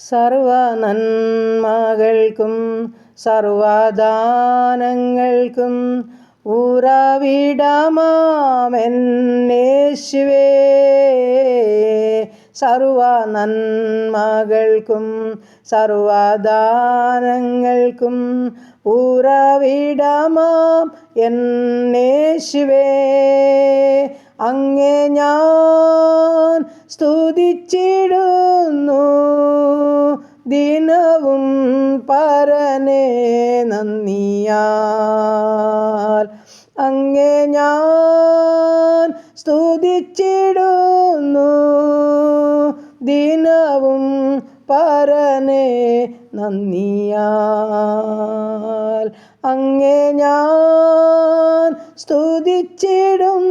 സർവ നന്മകൾക്കും സർവദാനങ്ങൾക്കും ഉറവിടമാമെന്നേശുവേ. സർവ നന്മകൾക്കും സർവദാനങ്ങൾക്കും ഉറവിടമാം എന്നേശുവേ. അങ്ങേ ഞാൻ സ്തുതിച്ചിടുന്നു ദിനവും പരനേ നന്ദിയാൽ. അങ്ങേ ഞാൻ സ്തുതിച്ചിടുന്നു ദിനവും പരനേ നന്ദിയാൽ. അങ്ങേ ഞാൻ സ്തുതിച്ചിടുന്നു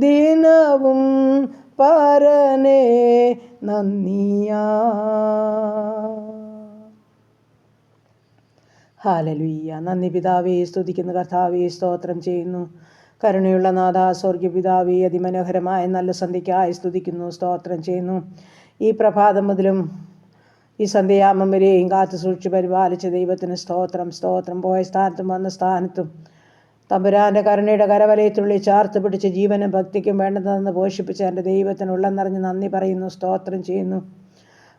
ദിനവും പരനേ നന്ദിയാൽ. ഹല്ലേലൂയ. നന്ദി പിതാവേ, സ്തുതിക്കുന്ന കർത്താവേ, സ്തോത്രം ചെയ്യുന്നു. കരുണയുള്ള നാഥ, സ്വർഗ്ഗ പിതാവേ, അതിമനോഹരമായ നല്ല സന്ധ്യയ്ക്കായി സ്തുതിക്കുന്നു, സ്തോത്രം ചെയ്യുന്നു. ഈ പ്രഭാതം മുതലും ഈ സന്ധ്യായാമം വരെയും കാത്തു സൂക്ഷിച്ച് പരിപാലിച്ച ദൈവത്തിന് സ്തോത്രം, സ്തോത്രം. പോയ സ്ഥാനത്തും വന്ന സ്ഥാനത്തും തമ്പുരാൻ്റെ കരുണയുടെ കരവലയത്തുള്ളിൽ ചാർത്ത് പിടിച്ച് ജീവനും ഭക്തിക്കും വേണ്ടതെന്ന് പോഷിപ്പിച്ച എൻ്റെ ദൈവത്തിന് ഉള്ളം നിറഞ്ഞ് നന്ദി പറയുന്നു, സ്തോത്രം ചെയ്യുന്നു.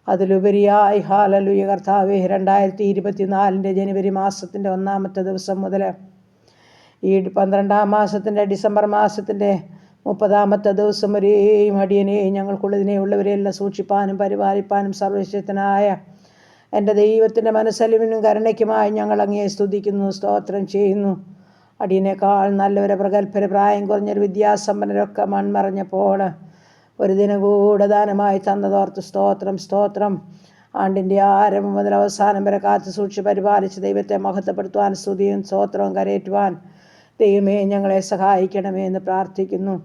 അതിലുപരിയായി ഹല്ലേലൂയ കർത്താവേ, 2024 ജനുവരി മാസത്തിൻ്റെ 1-ാമത്തെ ദിവസം മുതൽ ഈ 12-ാം മാസത്തിൻ്റെ ഡിസംബർ മാസത്തിൻ്റെ 30-ാമത്തെ ദിവസം വരെയും അടിയനെയും ഞങ്ങൾക്കുള്ളതിനെ ഉള്ളവരെയെല്ലാം സൂക്ഷിപ്പാനും പരിപാലിപ്പാനും സർവശക്തനായ എൻ്റെ ദൈവത്തിൻ്റെ മനസ്സലിവിനും കരുണയ്ക്കുമായി ഞങ്ങൾ അങ്ങയെ സ്തുതിക്കുന്നു, സ്തോത്രം ചെയ്യുന്നു. അടിയനേക്കാൾ നല്ലവരെ പ്രഗത്ഭര് പ്രായം കുറഞ്ഞൊരു വിദ്യാസമ്പന്നരൊക്കെ മൺമറഞ്ഞപ്പോൾ ഒരു ദിനം കൂടെ ദാനമായി തന്നതോർത്ത് സ്തോത്രം, സ്തോത്രം. ആണ്ടിൻ്റെ ആരംഭം മുതൽ അവസാനം വരെ കാത്തു സൂക്ഷിച്ച് പരിപാലിച്ച് ദൈവത്തെ മഹത്വപ്പെടുത്തുവാൻ സ്തുതിയും സ്തോത്രവും കരയേറ്റുവാൻ ദൈവമേ ഞങ്ങളെ സഹായിക്കണമേ എന്ന് പ്രാർത്ഥിക്കുന്നു.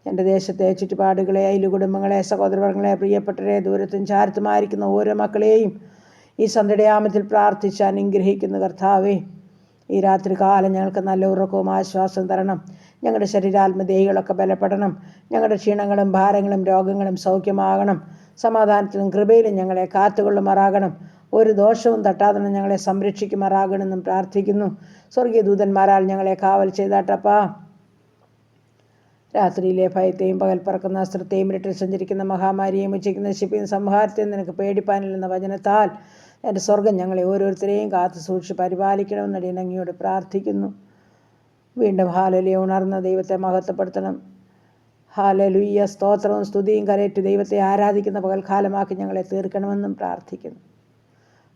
എൻ്റെ ദേശത്തെ ചുറ്റുപാടുകളെ, അയൽ കുടുംബങ്ങളെ, സഹോദരങ്ങളെ, പ്രിയപ്പെട്ടവരെ, ദൂരത്തും ചാരത്തുമായിരിക്കുന്ന ഓരോ മക്കളെയും ഈ സന്ധ്യയാമത്തിൽ പ്രാർത്ഥിച്ച് അനുഗ്രഹിക്കുന്നു കർത്താവേ. ഈ രാത്രി കാലം ഞങ്ങൾക്ക് നല്ല ഉറക്കവും ആശ്വാസം തരണം. ഞങ്ങളുടെ ശരീരാത്മദേഹികളൊക്കെ ബലപ്പെടണം. ഞങ്ങളുടെ ക്ഷീണങ്ങളും ഭാരങ്ങളും രോഗങ്ങളും സൗഖ്യമാകണം. സമാധാനത്തിലും കൃപയിലും ഞങ്ങളെ കാത്തുകൊള്ളുമാറാകണം. ഒരു ദോഷവും തട്ടാതെ ഞങ്ങളെ സംരക്ഷിക്കുമാറാകണമെന്നും പ്രാർത്ഥിക്കുന്നു. സ്വർഗീയ ദൂതന്മാരാൽ ഞങ്ങളെ കാവൽ ചെയ്താട്ടപ്പാ. രാത്രിയിലെ ഭയത്തെയും പകൽ പറക്കുന്ന അസ്ത്രത്തെയും ഇരുട്ടിൽ സഞ്ചരിക്കുന്ന മഹാമാരിയെയും ഉച്ചയ്ക്ക് നശിപ്പിക്കുന്ന സംഹാരത്തെയും നിനക്ക് പേടിപ്പാനില്ലെന്ന വചനത്താൽ എൻ്റെ സ്വർഗം ഞങ്ങളെ ഓരോരുത്തരെയും കാത്തു സൂക്ഷിച്ച് പരിപാലിക്കണമെന്ന് അടിയനങ്ങയോട് പ്രാർത്ഥിക്കുന്നു. വീണ്ടും ഹല്ലേലൂയ ഉണർന്ന ദൈവത്തെ മഹത്വപ്പെടുത്തണം. ഹല്ലേലൂയ. സ്തോത്രവും സ്തുതിയും കരേറ്റ് ദൈവത്തെ ആരാധിക്കുന്ന പകൽക്കാലമാക്കി ഞങ്ങളെ തീർക്കണമെന്നും പ്രാർത്ഥിക്കുന്നു.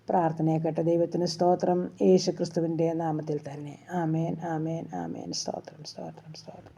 പ്രാർത്ഥനയെ കേട്ട ദൈവത്തിന് സ്തോത്രം, യേശു ക്രിസ്തുവിൻ്റെ നാമത്തിൽ തന്നെ. ആമേൻ, ആമേൻ, ആമേൻ. സ്തോത്രം, സ്തോത്രം, സ്തോത്രം.